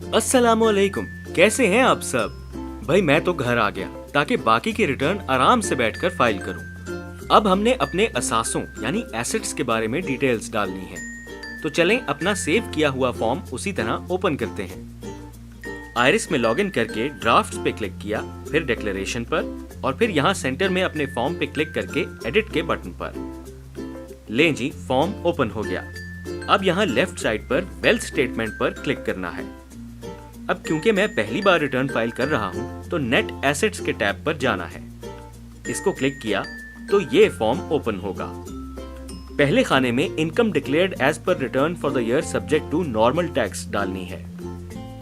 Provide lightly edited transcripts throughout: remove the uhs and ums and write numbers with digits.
अस्सलाम वालेकुम, कैसे हैं आप सब? भाई मैं तो घर आ गया ताकि बाकी के रिटर्न आराम से बैठकर फाइल करूं। अब हमने अपने असासों यानी एसेट्स के बारे में डिटेल्स डालनी है, तो चलें अपना सेव किया हुआ फॉर्म उसी तरह ओपन करते हैं। आयरिस में लॉगिन करके ड्राफ्ट्स पे क्लिक किया, फिर डिक्लेरेशन पर और फिर यहाँ सेंटर में अपने फॉर्म पे क्लिक करके एडिट के बटन पर। लें जी, फॉर्म ओपन हो गया। अब यहाँ लेफ्ट साइड पर वेल्थ स्टेटमेंट पर क्लिक करना है। अब क्योंकि मैं पहली बार रिटर्न फाइल कर रहा हूँ तो नेट एसेट्स के टैब पर जाना है। इसको क्लिक किया तो ये फॉर्म ओपन होगा। पहले खाने में income declared as per return for the year subject to normal tax डालनी है,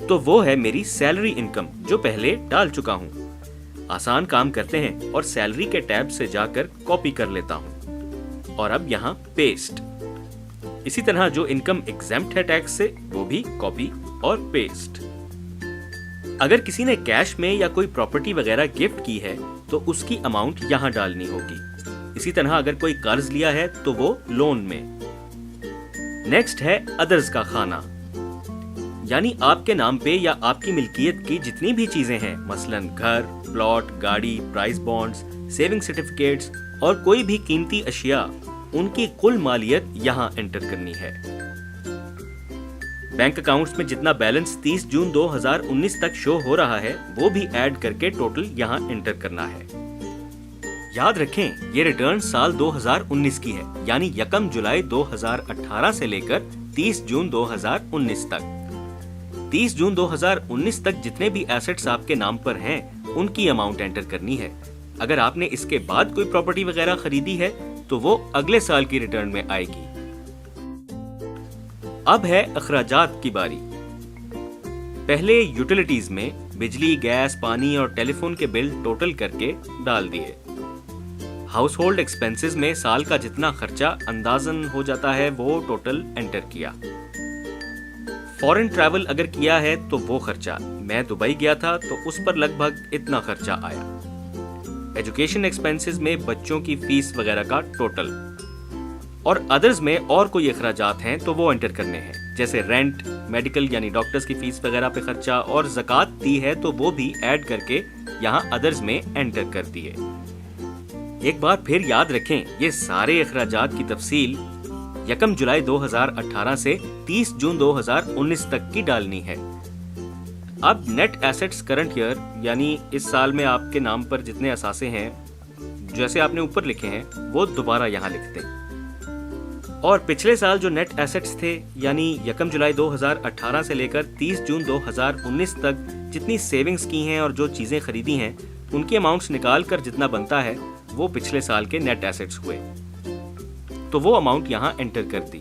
तो वो है मेरी सैलरी इनकम जो पहले डाल चुका हूँ। आसान काम करते हैं और सैलरी के टैब से जाकर कॉपी कर लेता हूँ और अब यहाँ पेस्ट। इसी तरह जो इनकम एग्जेम्प्ट है टैक्स से वो भी कॉपी और पेस्ट। अगर किसी ने कैश में या कोई प्रॉपर्टी वगैरह गिफ्ट की है तो उसकी अमाउंट यहाँ डालनी होगी। इसी तरह अगर कोई कर्ज लिया है तो वो लोन में। नेक्स्ट है अदर्स का खाना, यानी आपके नाम पे या आपकी मिल्कियत की जितनी भी चीजें हैं, मसलन घर, प्लॉट, गाड़ी, प्राइस बॉन्ड्स, सेविंग सर्टिफिकेट्स और कोई भी कीमती अशिया, उनकी कुल मालियत यहाँ एंटर करनी है। बैंक अकाउंट्स में जितना बैलेंस 30 जून 2019 तक शो हो रहा है वो भी ऐड करके टोटल यहाँ एंटर करना है। याद रखें ये रिटर्न साल 2019 की है, यानी 1 जुलाई 2018 से लेकर 30 जून 2019 तक। 30 जून 2019 तक जितने भी एसेट्स आपके नाम पर हैं उनकी अमाउंट एंटर करनी है। अगर आपने इसके बाद कोई प्रॉपर्टी वगैरह खरीदी है तो वो अगले साल की रिटर्न में आएगी। अब है अखराजात की बारी। पहले यूटिलिटीज में बिजली, गैस, पानी और टेलीफोन के बिल टोटल करके डाल दिए। हाउस होल्ड एक्सपेंसेस में साल का जितना खर्चा अंदाजन हो जाता है वो टोटल एंटर किया। फॉरेन ट्रैवल अगर किया है तो वो खर्चा, मैं दुबई गया था तो उस पर लगभग इतना खर्चा आया। एजुकेशन एक्सपेंसेस में बच्चों की फीस वगैरह का टोटल, और अदर्स में और कोई अखराजात हैं तो वो एंटर करने हैं, जैसे रेंट, मेडिकल यानी डॉक्टर्स की फीस वगैरह पे खर्चा, और ज़कात दी है तो वो भी ऐड करके यहाँ अदर्स में एंटर कर दिए। एक बार फिर याद रखें ये सारे अखराजात की तफसील 1 जुलाई 2018 से 30 जून 2019 तक की डालनी है। अब नेट एसेट्स करंट ईयर, यानी इस साल में आपके नाम पर जितने असासे हैं जैसे आपने ऊपर लिखे हैं वो दोबारा यहाँ लिखते हैं। और पिछले साल जो नेट एसेट्स थे, यानी 1 जुलाई 2018 से लेकर 30 जून 2019 तक जितनी सेविंग्स की हैं और जो चीज़ें खरीदी हैं उनकी अमाउंट्स निकाल कर जितना बनता है वो पिछले साल के नेट एसेट्स हुए, तो वो अमाउंट यहाँ एंटर कर दी।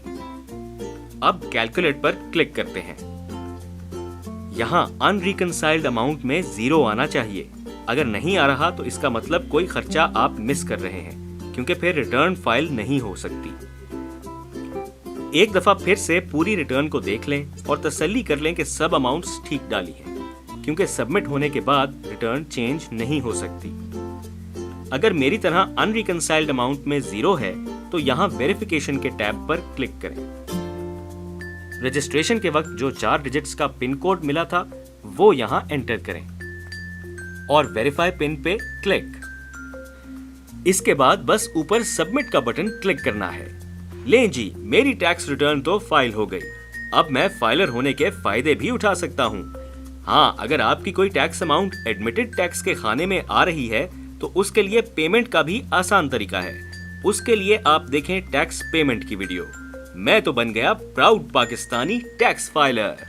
अब कैलकुलेट पर क्लिक करते हैं। यहाँ अनरिकंसाइल्ड अमाउंट में 0 आना चाहिए। अगर नहीं आ रहा तो इसका मतलब कोई खर्चा आप मिस कर रहे हैं, क्योंकि फिर रिटर्न फाइल नहीं हो सकती। एक दफा फिर से पूरी रिटर्न को देख लें और तसल्ली कर लें कि सब अमाउंट्स ठीक डाली हैं, क्योंकि सबमिट होने के बाद रिटर्न चेंज नहीं हो सकती। अगर मेरी तरह अनरिकंसाइल्ड अमाउंट में 0 है तो यहाँ वेरिफिकेशन के टैब पर क्लिक करें। रजिस्ट्रेशन के वक्त जो 4 डिजिट्स का पिन कोड मिला था वो यहाँ एंटर करें और वेरीफाई पिन पे क्लिक। इसके बाद बस ऊपर सबमिट का बटन क्लिक करना है। लें जी, मेरी टैक्स रिटर्न तो फाइल हो गई। अब मैं फाइलर होने के फायदे भी उठा सकता हूँ। हाँ, अगर आपकी कोई टैक्स अमाउंट एडमिटेड टैक्स के खाने में आ रही है तो उसके लिए पेमेंट का भी आसान तरीका है। उसके लिए आप देखें टैक्स पेमेंट की वीडियो। मैं तो बन गया प्राउड पाकिस्तानी टैक्स फाइलर।